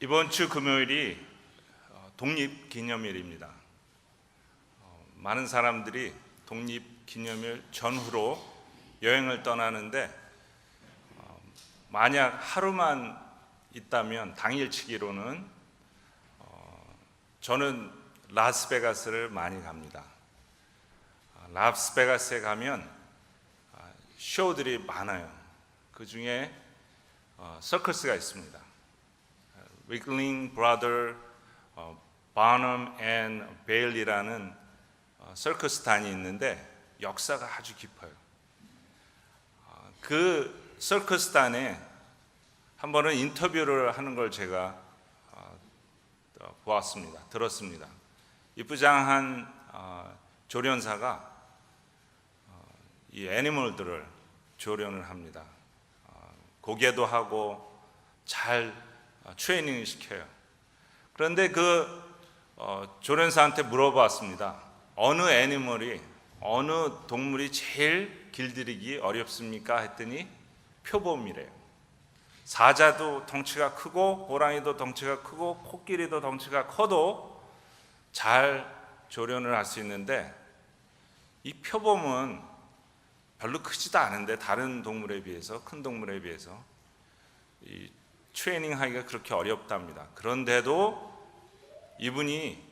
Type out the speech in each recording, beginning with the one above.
이번 주 금요일이 독립기념일입니다. 많은 사람들이 독립기념일 전후로 여행을 떠나는데 만약 하루만 있다면 당일치기로는 저는 라스베가스를 많이 갑니다. 라스베가스에 가면 쇼들이 많아요. 그 중에 서커스가 있습니다. 위글링 브라더 바넘 앤 베일리라는 서커스단이 있는데 역사가 아주 깊어요. 그 서커스단에 한 번은 인터뷰를 하는 걸 제가 보았습니다. 들었습니다. 이쁘장한 조련사가 이 애니멀들을 조련을 합니다. 고개도 하고 잘 트레이닝을 시켜요. 그런데 그 조련사한테 물어봤습니다. 어느 애니멀이, 어느 동물이 제일 길들이기 어렵습니까? 했더니 표범이래요. 사자도 덩치가 크고 호랑이도 덩치가 크고 코끼리도 덩치가 커도 잘 조련을 할 수 있는데 이 표범은 별로 크지도 않은데 다른 동물에 비해서, 큰 동물에 비해서 이 트레이닝 하기가 그렇게 어렵답니다. 그런데도 이분이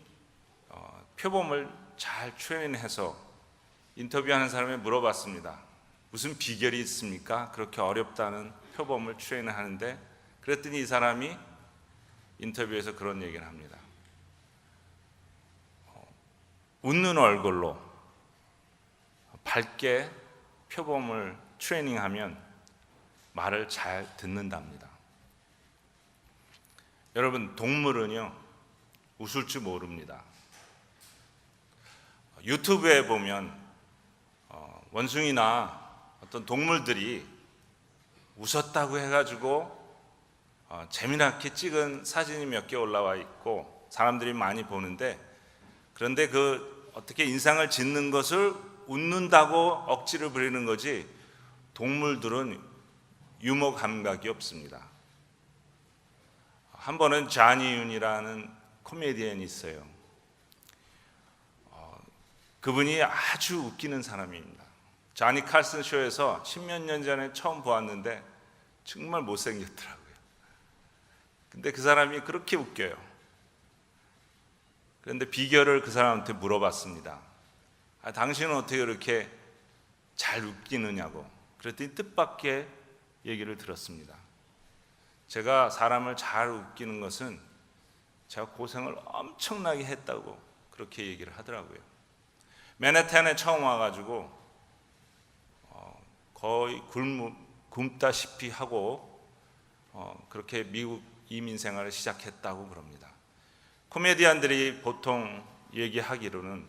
표범을 잘 트레이닝해서 인터뷰하는 사람에 물어봤습니다. 무슨 비결이 있습니까? 그렇게 어렵다는 표범을 트레이닝하는데. 그랬더니 이 사람이 인터뷰에서 그런 얘기를 합니다. 웃는 얼굴로 밝게 표범을 트레이닝하면 말을 잘 듣는답니다. 여러분, 동물은요 웃을 줄 모릅니다. 유튜브에 보면 원숭이나 어떤 동물들이 웃었다고 해가지고 재미나게 찍은 사진이 몇 개 올라와 있고 사람들이 많이 보는데, 그런데 그 어떻게 인상을 짓는 것을 웃는다고 억지를 부리는 거지, 동물들은 유머 감각이 없습니다. 한 번은 자니 윤이라는 코미디언이 있어요. 그분이 아주 웃기는 사람입니다. 자니 칼슨 쇼에서 10몇 년 전에 처음 보았는데 정말 못생겼더라고요. 근데 그 사람이 그렇게 웃겨요. 그런데 비결을 그 사람한테 물어봤습니다. 당신은 어떻게 그렇게 잘 웃기느냐고. 그랬더니 뜻밖의 얘기를 들었습니다. 제가 사람을 잘 웃기는 것은 제가 고생을 엄청나게 했다고 그렇게 얘기를 하더라고요. 맨해튼에 처음 와가지고 거의 굶다시피 하고 그렇게 미국 이민 생활을 시작했다고 그럽니다. 코미디언들이 보통 얘기하기로는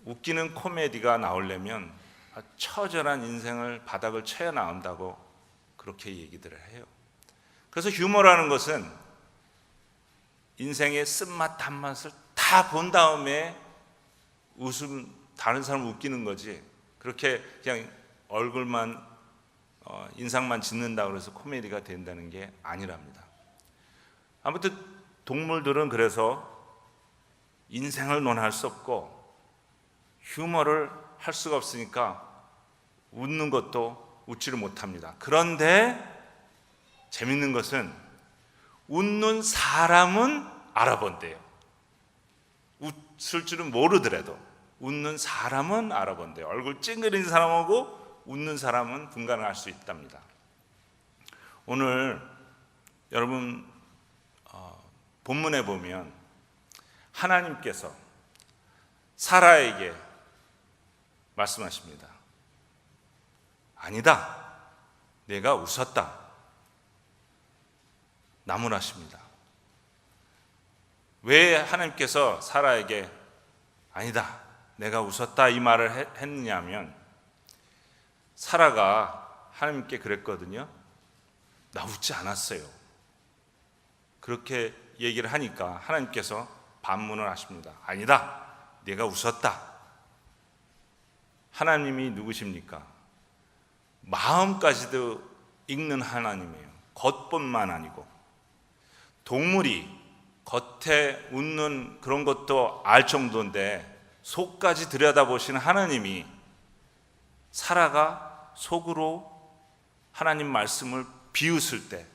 웃기는 코미디가 나오려면 처절한 인생을 바닥을 쳐야 나온다고 그렇게 얘기들을 해요. 그래서 유머라는 것은 인생의 쓴맛 단맛을 다 본 다음에 다른 사람 웃기는 거지, 그렇게 그냥 얼굴만 인상만 짓는다고 해서 코미디가 된다는 게 아니랍니다. 아무튼 동물들은 그래서 인생을 논할 수 없고 휴머를 할 수가 없으니까 웃는 것도 웃지를 못합니다. 그런데 재밌는 것은 웃는 사람은 알아본대요. 웃을 줄은 모르더라도 웃는 사람은 알아본대요. 얼굴 찡그린 사람하고 웃는 사람은 분간을 할 수 있답니다. 오늘 여러분 본문에 보면 하나님께서 사라에게 말씀하십니다. 아니다, 내가 웃었다. 나무라십니다. 왜 하나님께서 사라에게 아니다, 내가 웃었다 이 말을 했느냐면, 사라가 하나님께 그랬거든요. 나 웃지 않았어요. 그렇게 얘기를 하니까 하나님께서 반문을 하십니다. 아니다, 내가 웃었다. 하나님이 누구십니까? 마음까지도 읽는 하나님이에요. 겉뿐만 아니고 동물이 겉에 웃는 그런 것도 알 정도인데 속까지 들여다보시는 하나님이 사라가 속으로 하나님 말씀을 비웃을 때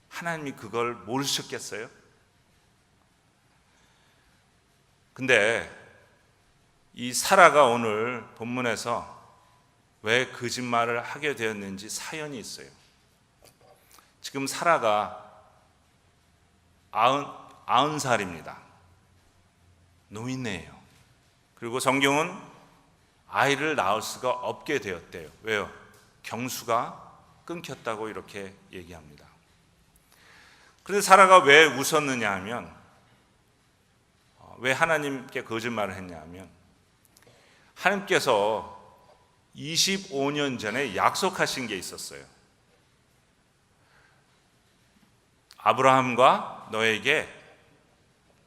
하나님이 그걸 모르셨겠어요? 근데 이 사라가 오늘 본문에서 왜 거짓말을 하게 되었는지 사연이 있어요. 지금 사라가 90살입니다. 노인네예요. 그리고 성경은 아이를 낳을 수가 없게 되었대요. 왜요? 경수가 끊겼다고 이렇게 얘기합니다. 그런데 사라가 왜 웃었느냐 하면, 왜 하나님께 거짓말을 했냐 하면, 하나님께서 25년 전에 약속하신 게 있었어요. 아브라함과 너에게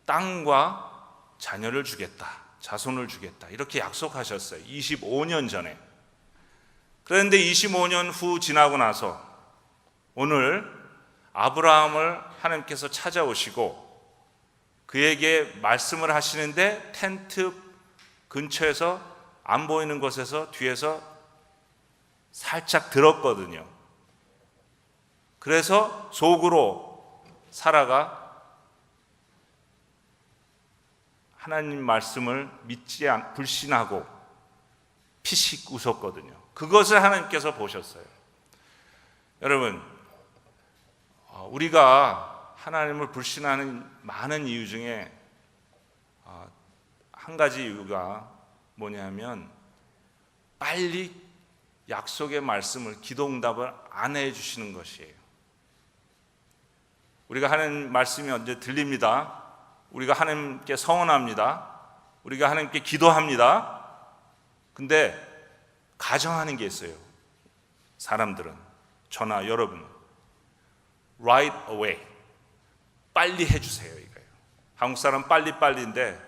땅과 자녀를 주겠다, 자손을 주겠다, 이렇게 약속하셨어요. 25년 전에. 그런데 25년 후 지나고 나서 오늘 아브라함을 하나님께서 찾아오시고 그에게 말씀을 하시는데 텐트 근처에서 안 보이는 곳에서 뒤에서 살짝 들었거든요. 그래서 속으로 사라가 하나님 말씀을 불신하고 피식 웃었거든요. 그것을 하나님께서 보셨어요. 여러분, 우리가 하나님을 불신하는 많은 이유 중에 한 가지 이유가 뭐냐면 빨리 약속의 말씀을, 기도응답을 안 해주시는 것이에요. 우리가 하나님 말씀이 언제 들립니다. 우리가 하나님께 서원합니다. 우리가 하나님께 기도합니다. 근데 가정하는 게 있어요. 사람들은, 저나 여러분, right away, 빨리 해주세요, 이거예요. 한국 사람 빨리빨리인데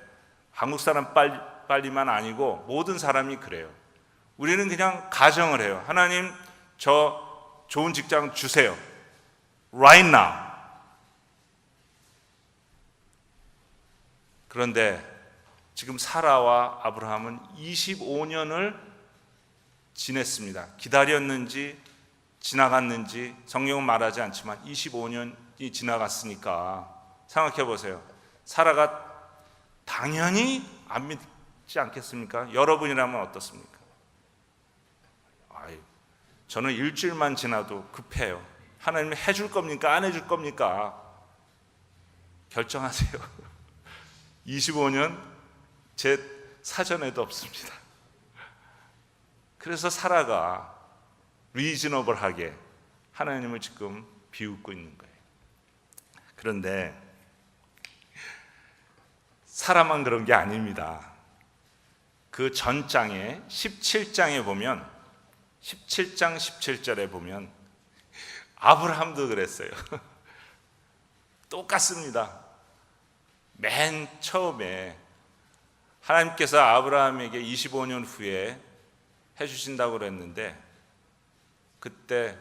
한국 사람 빨리만 아니고 모든 사람이 그래요. 우리는 그냥 가정을 해요. 하나님, 저 좋은 직장 주세요, right now. 그런데 지금 사라와 아브라함은 25년을 지냈습니다. 기다렸는지 지나갔는지 성경은 말하지 않지만 25년이 지나갔으니까 생각해 보세요. 사라가 당연히 안 믿지 않겠습니까? 여러분이라면 어떻습니까? 저는 일주일만 지나도 급해요. 하나님 해줄 겁니까? 안 해줄 겁니까? 결정하세요. 25년 제 사전에도 없습니다. 그래서 사라가 리즈너블하게 하나님을 지금 비웃고 있는 거예요. 그런데 사라만 그런 게 아닙니다. 그 전장에 17장에 보면 17장 17절에 보면 아브라함도 그랬어요. 똑같습니다. 맨 처음에 하나님께서 아브라함에게 25년 후에 해주신다고 그랬는데 그때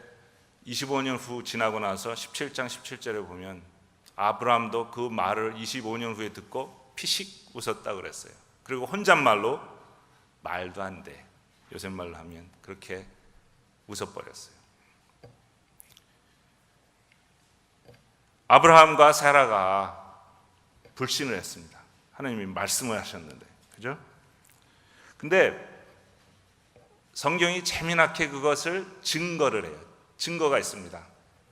25년 후 지나고 나서 17장 17절에 보면 아브라함도 그 말을 25년 후에 듣고 피식 웃었다고 그랬어요. 그리고 혼잣말로 말도 안 돼, 요새 말로 하면 그렇게 웃어버렸어요. 아브라함과 사라가 불신을 했습니다. 하나님이 말씀을 하셨는데, 그죠? 근데 성경이 재미나게 그것을 증거를 해요. 증거가 있습니다.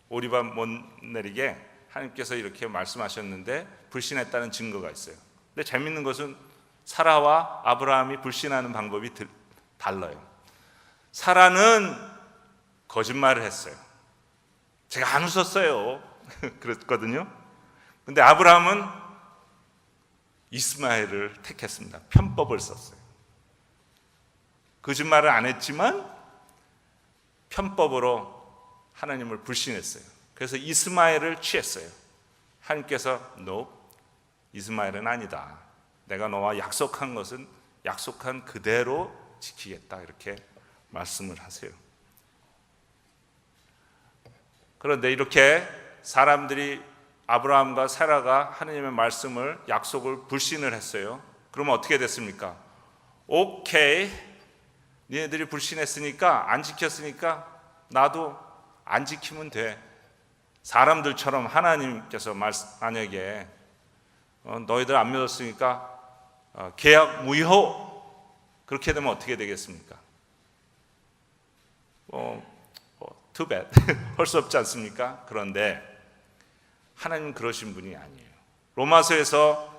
오리밥 못 내리게 하나님께서 이렇게 말씀하셨는데 불신했다는 증거가 있어요. 근데 재밌는 것은 사라와 아브라함이 불신하는 방법이 달라요. 사라는 거짓말을 했어요. 제가 안 웃었어요. 그랬거든요. 근데 아브라함은 이스마엘을 택했습니다. 편법을 썼어요. 거짓말을 안 했지만 편법으로 하나님을 불신했어요. 그래서 이스마엘을 취했어요. 하나님께서 No, 이스마엘은 아니다. 내가 너와 약속한 것은 약속한 그대로 지키겠다, 이렇게 말씀을 하세요. 그런데 이렇게 사람들이 아브라함과 사라가 하나님의 말씀을 약속을 불신을 했어요. 그러면 어떻게 됐습니까? 오케이, 니네들이 불신했으니까 안 지켰으니까 나도 안 지키면 돼. 사람들처럼 하나님께서 만약에 너희들 안 믿었으니까 계약 무효, 그렇게 되면 어떻게 되겠습니까? too bad. 할 수 없지 않습니까? 그런데 하나님은 그러신 분이 아니에요. 로마서에서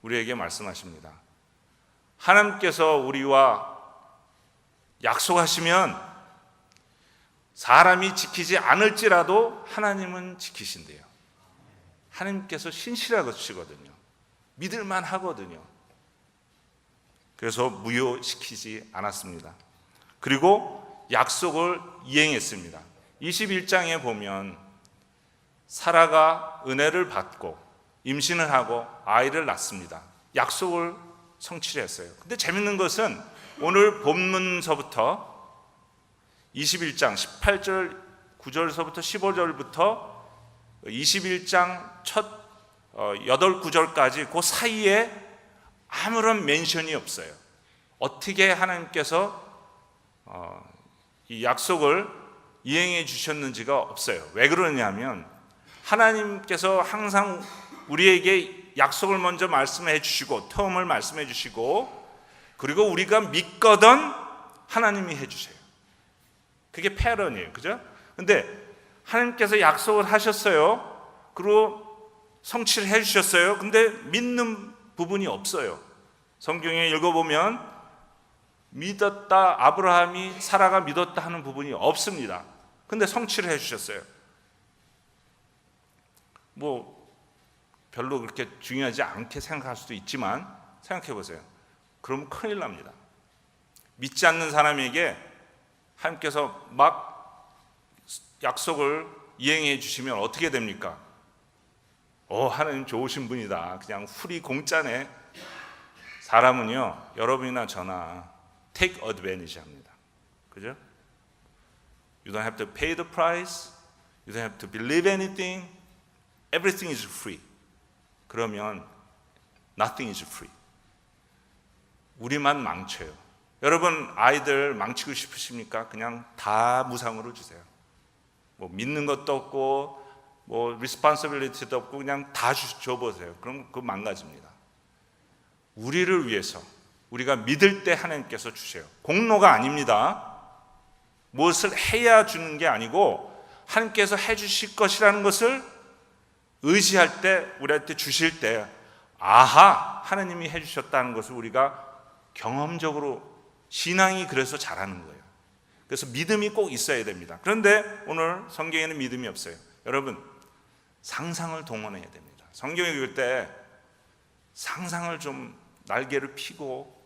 우리에게 말씀하십니다. 하나님께서 우리와 약속하시면 사람이 지키지 않을지라도 하나님은 지키신대요. 하나님께서 신실하시거든요. 믿을만 하거든요. 그래서 무효시키지 않았습니다. 그리고 약속을 이행했습니다. 21장에 보면 사라가 은혜를 받고 임신을 하고 아이를 낳습니다. 약속을 성취를 했어요. 근데 재밌는 것은 오늘 본문서부터 21장 18절 9절서부터 15절부터 21장 첫 8, 9절까지 그 사이에 아무런 멘션이 없어요. 어떻게 하나님께서 이 약속을 이행해 주셨는지가 없어요. 왜 그러냐면 하나님께서 항상 우리에게 약속을 먼저 말씀해 주시고 term을 말씀해 주시고 그리고 우리가 믿거든 하나님이 해 주세요. 그게 패턴이에요. 그죠? 근데 하나님께서 약속을 하셨어요. 그리고 성취를 해 주셨어요. 근데 믿는 부분이 없어요. 성경에 읽어보면 믿었다, 아브라함이 사라가 믿었다 하는 부분이 없습니다. 근데 성취를 해 주셨어요. 별로 그렇게 중요하지 않게 생각할 수도 있지만 생각해 보세요. 그러면 큰일 납니다. 믿지 않는 사람에게 하나님께서 막 약속을 이행해 주시면 어떻게 됩니까? 하나님 좋으신 분이다. 그냥 풀이 공짜네. 사람은요, 여러분이나 저나 take advantage 합니다. 그죠? You don't have to pay the price. You don't have to believe anything. Everything is free. 그러면 nothing is free. 우리만 망쳐요. 여러분 아이들 망치고 싶으십니까? 그냥 다 무상으로 주세요. 믿는 것도 없고 responsibility도 없고 그냥 다 줘보세요. 그럼 그거 망가집니다. 우리를 위해서 우리가 믿을 때 하나님께서 주세요. 공로가 아닙니다. 무엇을 해야 주는 게 아니고 하나님께서 해주실 것이라는 것을 의지할 때 우리한테 주실 때 아하 하나님이 해주셨다는 것을 우리가 경험적으로 신앙이 그래서 자라는 거예요. 그래서 믿음이 꼭 있어야 됩니다. 그런데 오늘 성경에는 믿음이 없어요. 여러분 상상을 동원해야 됩니다. 성경 읽을 때 상상을 좀 날개를 피고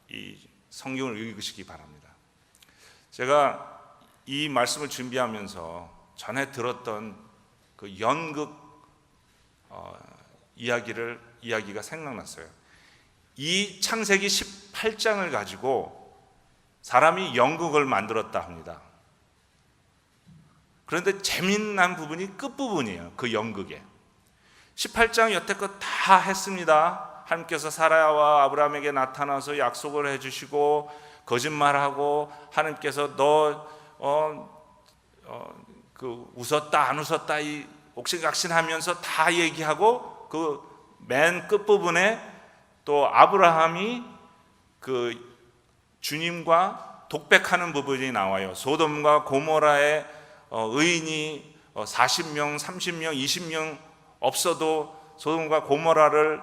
이 성경을 읽으시기 바랍니다. 제가 이 말씀을 준비하면서 전에 들었던 그 연극 이야기가 생각났어요. 이 창세기 18장을 가지고 사람이 연극을 만들었다 합니다. 그런데 재미난 부분이 끝부분이에요. 그 연극에 18장 여태껏 다 했습니다. 하나님께서 사라와 아브라함에게 나타나서 약속을 해주시고 거짓말하고 하나님께서 웃었다 안 웃었다 이 옥신각신하면서 다 얘기하고 그 맨 끝부분에 또 아브라함이 그 주님과 독백하는 부분이 나와요. 소돔과 고모라의 의인이 40명, 30명, 20명 없어도 소돔과 고모라를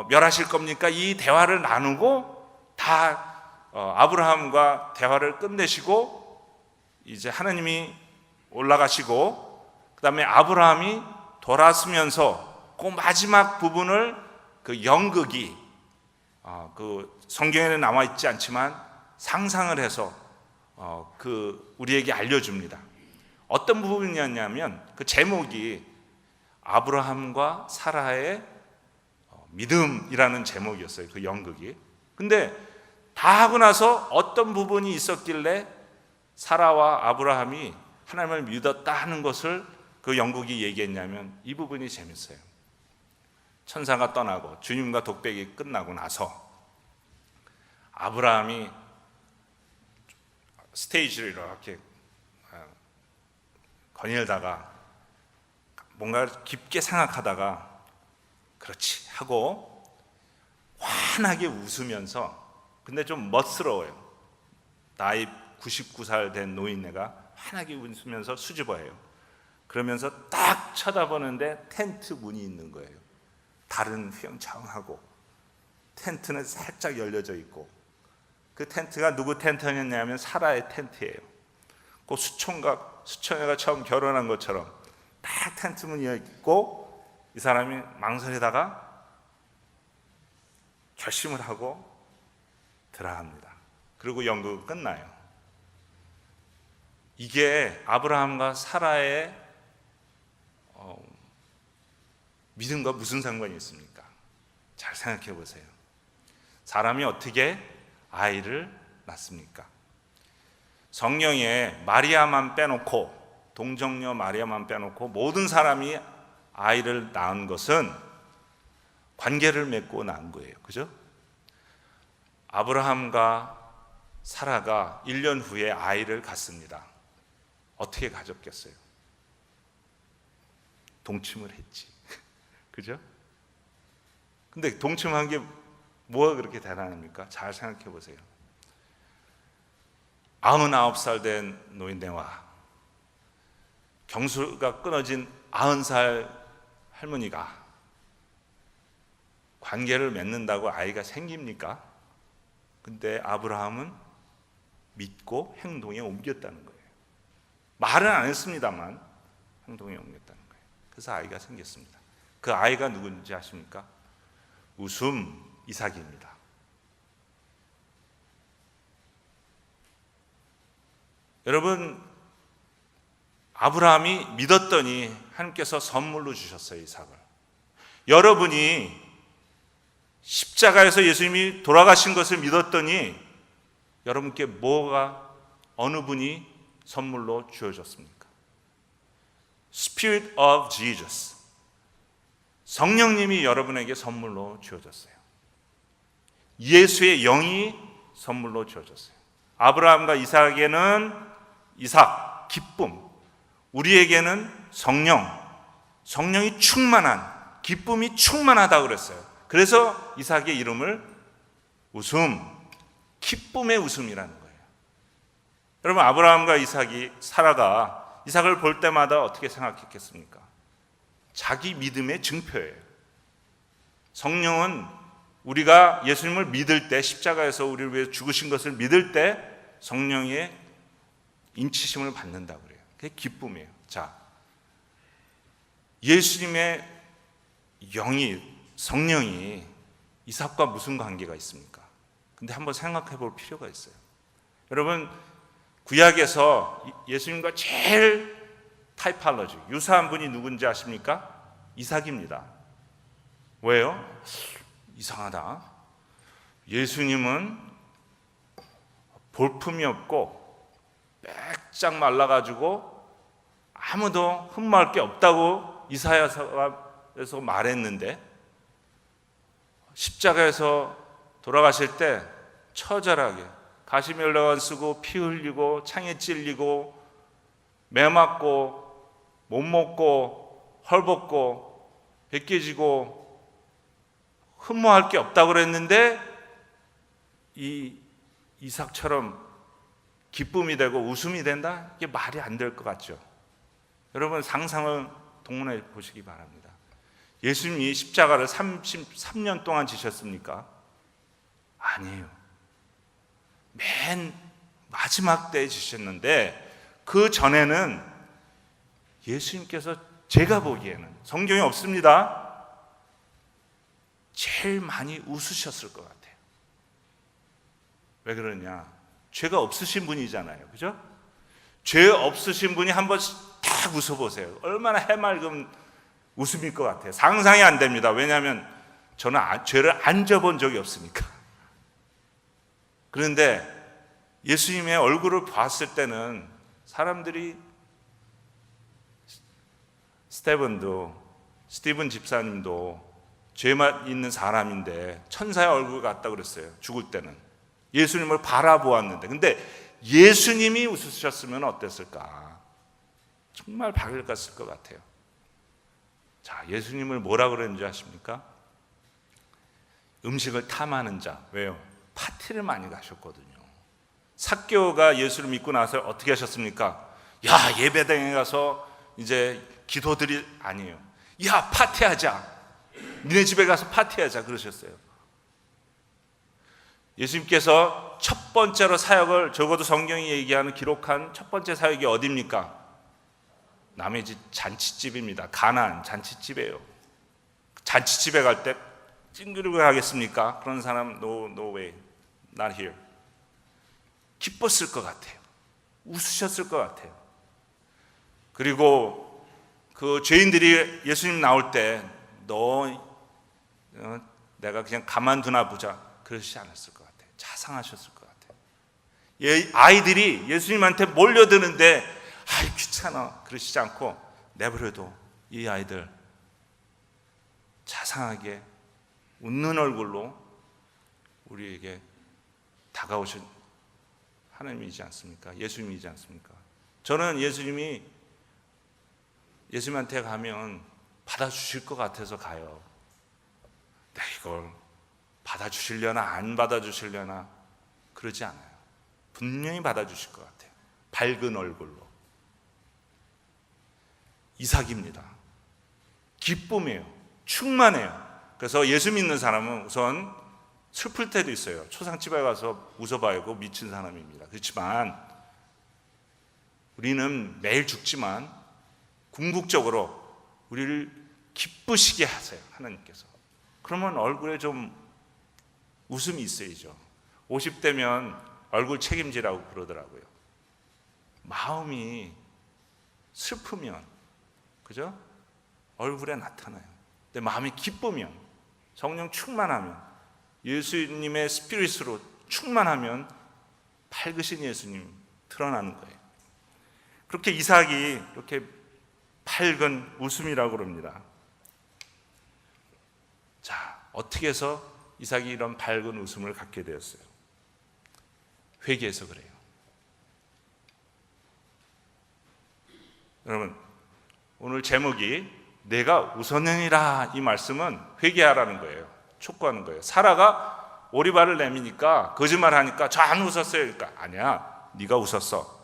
멸하실 겁니까? 이 대화를 나누고 다 아브라함과 대화를 끝내시고 이제 하나님이 올라가시고 그 다음에 아브라함이 돌아서면서 그 마지막 부분을 그 연극이 그 성경에는 나와 있지 않지만 상상을 해서 우리에게 알려줍니다. 어떤 부분이었냐면 그 제목이 아브라함과 사라의 믿음이라는 제목이었어요. 그 연극이. 근데 다 하고 나서 어떤 부분이 있었길래 사라와 아브라함이 하나님을 믿었다 하는 것을 그 영국이 얘기했냐면 이 부분이 재밌어요. 천사가 떠나고 주님과 독백이 끝나고 나서 아브라함이 스테이지를 이렇게 거닐다가 뭔가 깊게 생각하다가 그렇지 하고 환하게 웃으면서, 근데 좀 멋스러워요. 나이 99살 된 노인네가 환하게 웃으면서 수줍어해요. 그러면서 딱 쳐다보는데 텐트 문이 있는 거예요. 달은 휘황찬란하고 텐트는 살짝 열려져 있고, 그 텐트가 누구 텐트였냐면 사라의 텐트예요. 그 수총회가 처음 결혼한 것처럼 딱 텐트 문이 있고, 이 사람이 망설이다가 결심을 하고 들어갑니다. 그리고 연극은 끝나요. 이게 아브라함과 사라의 믿음과 무슨 상관이 있습니까? 잘 생각해 보세요. 사람이 어떻게 아이를 낳습니까? 성경에 마리아만 빼놓고, 동정녀 마리아만 빼놓고 모든 사람이 아이를 낳은 것은 관계를 맺고 낳은 거예요. 그죠? 아브라함과 사라가 1년 후에 아이를 갖습니다. 어떻게 가졌겠어요? 동침을 했지. 그죠? 근데 동침한 게 뭐가 그렇게 대단합니까? 잘 생각해 보세요. 99살 된 노인네와 경수가 끊어진 90살 할머니가 관계를 맺는다고 아이가 생깁니까? 근데 아브라함은 믿고 행동에 옮겼다는 거예요. 말은 안 했습니다만 행동에 옮겼다는 거예요. 그래서 아이가 생겼습니다. 그 아이가 누군지 아십니까? 웃음 이삭입니다. 여러분, 아브라함이 믿었더니 하나님께서 선물로 주셨어요, 이삭을. 여러분이 십자가에서 예수님이 돌아가신 것을 믿었더니 여러분께 어느 분이 선물로 주어졌습니까? Spirit of Jesus. 성령님이 여러분에게 선물로 주어졌어요. 예수의 영이 선물로 주어졌어요. 아브라함과 이삭에게는 이삭, 기쁨. 우리에게는 성령이 충만한, 기쁨이 충만하다고 그랬어요. 그래서 이삭의 이름을 웃음, 기쁨의 웃음이라는 거예요. 여러분, 아브라함과 사라가 이삭을 볼 때마다 어떻게 생각했겠습니까? 자기 믿음의 증표예요. 성령은 우리가 예수님을 믿을 때, 십자가에서 우리를 위해 죽으신 것을 믿을 때 성령의 인치심을 받는다고 그래요. 그게 기쁨이에요. 자, 예수님의 성령이 이삭과 무슨 관계가 있습니까? 근데 한번 생각해 볼 필요가 있어요. 여러분, 구약에서 예수님과 제일 타이팔러지, 유사한 분이 누군지 아십니까? 이삭입니다. 왜요? 이상하다. 예수님은 볼품이 없고 빼짝 말라가지고 아무도 흠모할 게 없다고 이사야서에서 말했는데, 십자가에서 돌아가실 때 처절하게 가시면류관 쓰고 피 흘리고 창에 찔리고 매 맞고 못 먹고 헐벗고 벗겨지고 흠모할 게 없다고 그랬는데, 이 이삭처럼 기쁨이 되고 웃음이 된다? 이게 말이 안 될 것 같죠? 여러분, 상상을 동원해 보시기 바랍니다. 예수님이 십자가를 33년 동안 지셨습니까? 아니에요. 맨 마지막 때에 지셨는데, 그 전에는 예수님께서 제가 보기에는, 성경에 없습니다, 제일 많이 웃으셨을 것 같아요. 왜 그러냐? 죄가 없으신 분이잖아요. 그죠? 죄 없으신 분이 한번 딱 웃어보세요. 얼마나 해맑은 웃음일 것 같아요. 상상이 안 됩니다. 왜냐하면 저는 죄를 안 져본 적이 없으니까. 그런데 예수님의 얼굴을 봤을 때는 사람들이 스티븐 집사님도 죄만 있는 사람인데 천사의 얼굴 같다 그랬어요. 죽을 때는 예수님을 바라보았는데, 근데 예수님이 웃으셨으면 어땠을까? 정말 밝았을 것 같아요. 자, 예수님을 뭐라 그랬는지 아십니까? 음식을 탐하는 자. 왜요? 파티를 많이 가셨거든요. 삭개오가 예수를 믿고 나서 어떻게 하셨습니까? 야, 예배당에 가서 이제 기도들이 아니에요. 야, 파티하자. 니네 집에 가서 파티하자 그러셨어요. 예수님께서 첫 번째로 사역을, 적어도 성경이 얘기하는 기록한 첫 번째 사역이 어디입니까? 남의 집 잔치집입니다. 가나안 잔치집이에요. 잔치집에 갈 때 찡그리고 하겠습니까? 그런 사람 no way, not here. 기뻤을 것 같아요. 웃으셨을 것 같아요. 그리고 그 죄인들이 예수님 나올 때 내가 그냥 가만두나 보자 그러시지 않았을 것 같아요. 자상하셨을 것 같아요. 아이들이 예수님한테 몰려드는데 아이 귀찮아 그러시지 않고 내버려도 이 아이들 자상하게 웃는 얼굴로 우리에게 다가오신 하나님이지 않습니까? 예수님이지 않습니까? 저는 예수님한테 가면 받아주실 것 같아서 가요. 네, 이걸 받아주시려나 안 받아주시려나 그러지 않아요. 분명히 받아주실 것 같아요. 밝은 얼굴로. 이삭입니다. 기쁨이에요. 충만해요. 그래서 예수 믿는 사람은 우선 슬플 때도 있어요. 초상집에 가서 웃어봐야 하고 미친 사람입니다. 그렇지만 우리는 매일 죽지만 궁극적으로 우리를 기쁘시게 하세요. 하나님께서. 그러면 얼굴에 좀 웃음이 있어야죠. 50대면 얼굴 책임지라고 그러더라고요. 마음이 슬프면, 그죠? 얼굴에 나타나요. 근데 마음이 기쁘면, 성령 충만하면, 예수님의 스피릿으로 충만하면 밝으신 예수님 드러나는 거예요. 그렇게 이삭이 이렇게 밝은 웃음이라고 그럽니다. 자, 어떻게 해서 이삭이 이런 밝은 웃음을 갖게 되었어요? 회개해서 그래요. 여러분, 오늘 제목이 내가 웃었느니라, 이 말씀은 회개하라는 거예요. 촉구하는 거예요. 사라가 오리발을 내미니까, 거짓말하니까 저 안 웃었어요. 그러니까 아니야, 네가 웃었어.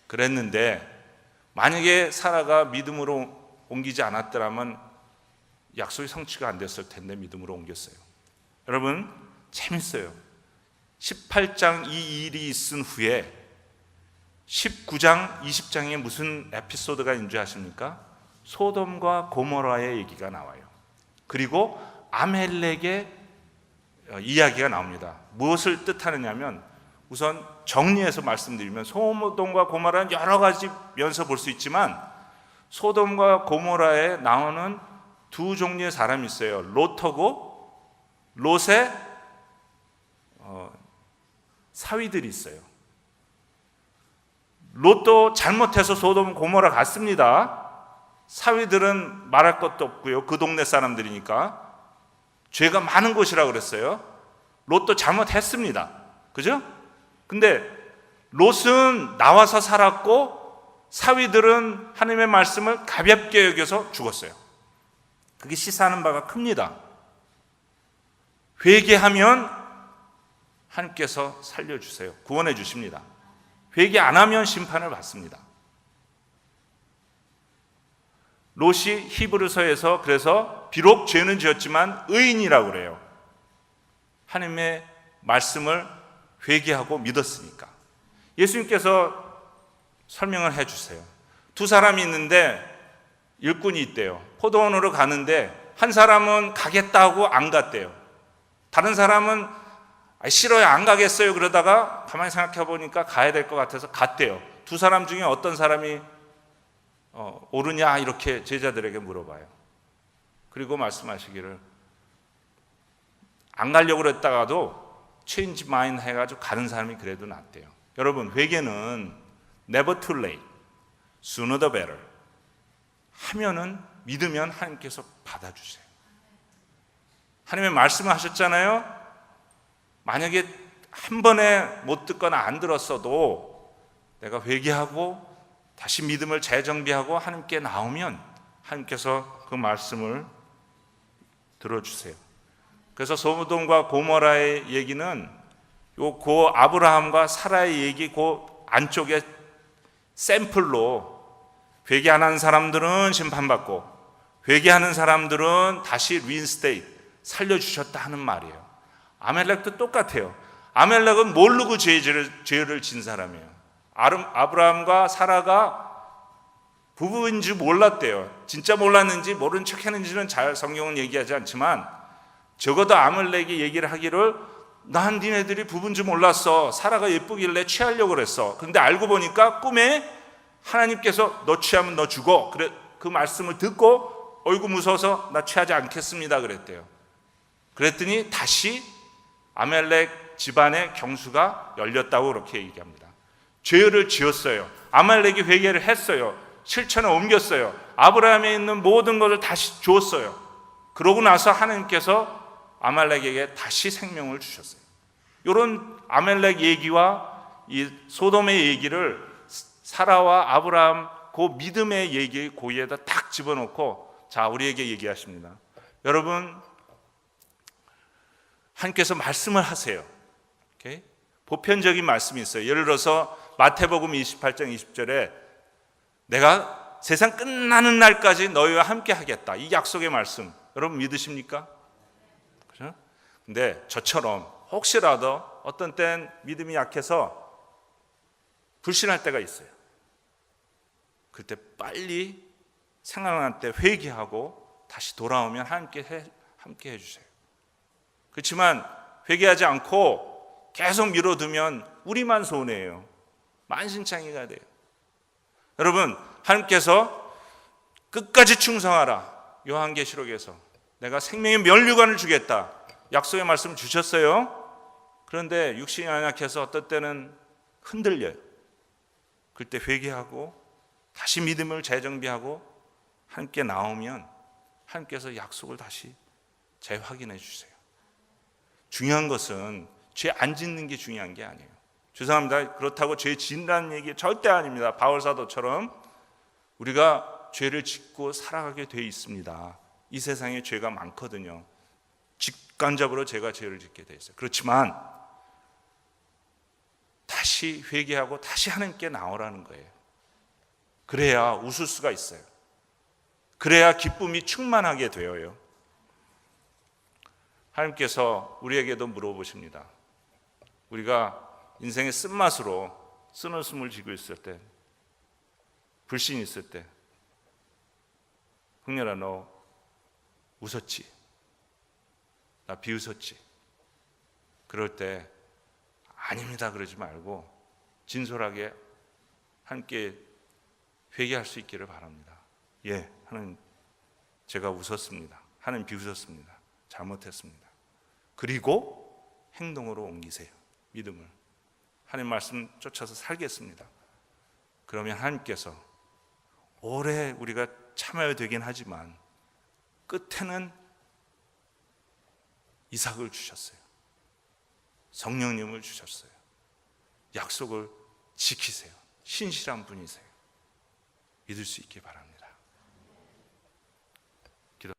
그랬는데 만약에 사라가 믿음으로 옮기지 않았더라면 약속이 성취가 안 됐을 텐데 믿음으로 옮겼어요. 여러분, 재밌어요. 18장 이 일이 있은 후에 19장, 20장에 무슨 에피소드가 있는 줄 아십니까? 소돔과 고모라의 얘기가 나와요. 그리고 아멜렉의 이야기가 나옵니다. 무엇을 뜻하느냐면, 우선 정리해서 말씀드리면 소돔과 고모라는 여러 가지 면에서 볼 수 있지만 소돔과 고모라에 나오는 두 종류의 사람이 있어요. 롯하고 롯의 사위들이 있어요. 롯도 잘못해서 소돔 고모라 갔습니다. 사위들은 말할 것도 없고요. 그 동네 사람들이니까 죄가 많은 곳이라고 그랬어요. 롯도 잘못했습니다. 그죠? 근데 롯은 나와서 살았고 사위들은 하나님의 말씀을 가볍게 여겨서 죽었어요. 그게 시사하는 바가 큽니다. 회개하면 하나님께서 살려주세요. 구원해 주십니다. 회개 안 하면 심판을 받습니다. 롯이 히브리서에서 그래서 비록 죄는 지었지만 의인이라고 그래요. 하나님의 말씀을 회개하고 믿었으니까. 예수님께서 설명을 해주세요. 두 사람이 있는데 일꾼이 있대요. 포도원으로 가는데 한 사람은 가겠다고 안 갔대요. 다른 사람은 싫어요, 안 가겠어요 그러다가 가만히 생각해 보니까 가야 될 것 같아서 갔대요. 두 사람 중에 어떤 사람이 옳으냐 이렇게 제자들에게 물어봐요. 그리고 말씀하시기를 안 가려고 그랬다가도 change mind 해가지고 가는 사람이 그래도 낫대요. 여러분, 회개는 never too late, sooner the better. 하면은 믿으면 하나님께서 받아주세요. 하나님의 말씀을 하셨잖아요. 만약에 한 번에 못 듣거나 안 들었어도 내가 회개하고 다시 믿음을 재정비하고 하나님께 나오면 하나님께서 그 말씀을 들어주세요. 그래서 소돔과 고모라의 얘기는 고 아브라함과 사라의 얘기 그 안쪽에 샘플로 회개 안 하는 사람들은 심판받고 회개하는 사람들은 다시 리인스테이트 살려주셨다 하는 말이에요. 아멜렉도 똑같아요. 아멜렉은 모르고 죄를 진 사람이에요. 아브라함과 사라가 부부인 줄 몰랐대요. 진짜 몰랐는지 모른 척 했는지는 잘 성경은 얘기하지 않지만 적어도 아멜렉이 얘기를 하기를 난 니네들이 부부인 줄 몰랐어. 사라가 예쁘길래 취하려고 그랬어. 그런데 알고 보니까 꿈에 하나님께서 너 취하면 너 죽어. 그래, 그 말씀을 듣고 어이구 무서워서 나 취하지 않겠습니다 그랬대요. 그랬더니 다시 아멜렉 집안의 경수가 열렸다고 그렇게 얘기합니다. 죄를 지었어요. 아말렉이 회개를 했어요. 실천에 옮겼어요. 아브라함에 있는 모든 것을 다시 주었어요. 그러고 나서 하나님께서 아말렉에게 다시 생명을 주셨어요. 이런 아말렉 얘기와 이 소돔의 얘기를 사라와 아브라함 그 믿음의 얘기 고기에다 딱 집어넣고 자 우리에게 얘기하십니다. 여러분 하나님께서 말씀을 하세요. 오케이? 보편적인 말씀이 있어요. 예를 들어서 마태복음 28장 20절에 내가 세상 끝나는 날까지 너희와 함께 하겠다. 이 약속의 말씀 여러분 믿으십니까? 그렇죠? 근데 저처럼 혹시라도 어떤 땐 믿음이 약해서 불신할 때가 있어요. 그때 빨리 생각날 때 회개하고 다시 돌아오면 함께 해주세요. 그렇지만 회개하지 않고 계속 미뤄두면 우리만 손해예요. 만신창이가 돼요. 여러분 하나님께서 끝까지 충성하라 요한계시록에서 내가 생명의 면류관을 주겠다 약속의 말씀 주셨어요. 그런데 육신이 연약해서 어떤 때는 흔들려요. 그때 회개하고 다시 믿음을 재정비하고 함께 나오면 하나님께서 약속을 다시 재확인해 주세요. 중요한 것은 죄 안 짓는 게 중요한 게 아니에요. 죄송합니다. 그렇다고 죄 짓는다는 얘기 절대 아닙니다. 바울사도처럼 우리가 죄를 짓고 살아가게 돼 있습니다. 이 세상에 죄가 많거든요. 직간접으로 제가 죄를 짓게 돼 있어요. 그렇지만 다시 회개하고 다시 하나님께 나오라는 거예요. 그래야 웃을 수가 있어요. 그래야 기쁨이 충만하게 되어요. 하나님께서 우리에게도 물어보십니다. 우리가 인생의 쓴맛으로 쓴웃음을 지고 있을 때, 불신이 있을 때, 흥렬아 너 웃었지? 나 비웃었지? 그럴 때 아닙니다 그러지 말고 진솔하게 함께 회개할 수 있기를 바랍니다. 예, 하나님 제가 웃었습니다. 하나님 비웃었습니다. 잘못했습니다. 그리고 행동으로 옮기세요. 믿음을. 하나님 말씀 쫓아서 살겠습니다. 그러면 하나님께서 오래 우리가 참아야 되긴 하지만 끝에는 이삭을 주셨어요. 성령님을 주셨어요. 약속을 지키세요. 신실한 분이세요. 믿을 수 있기 바랍니다.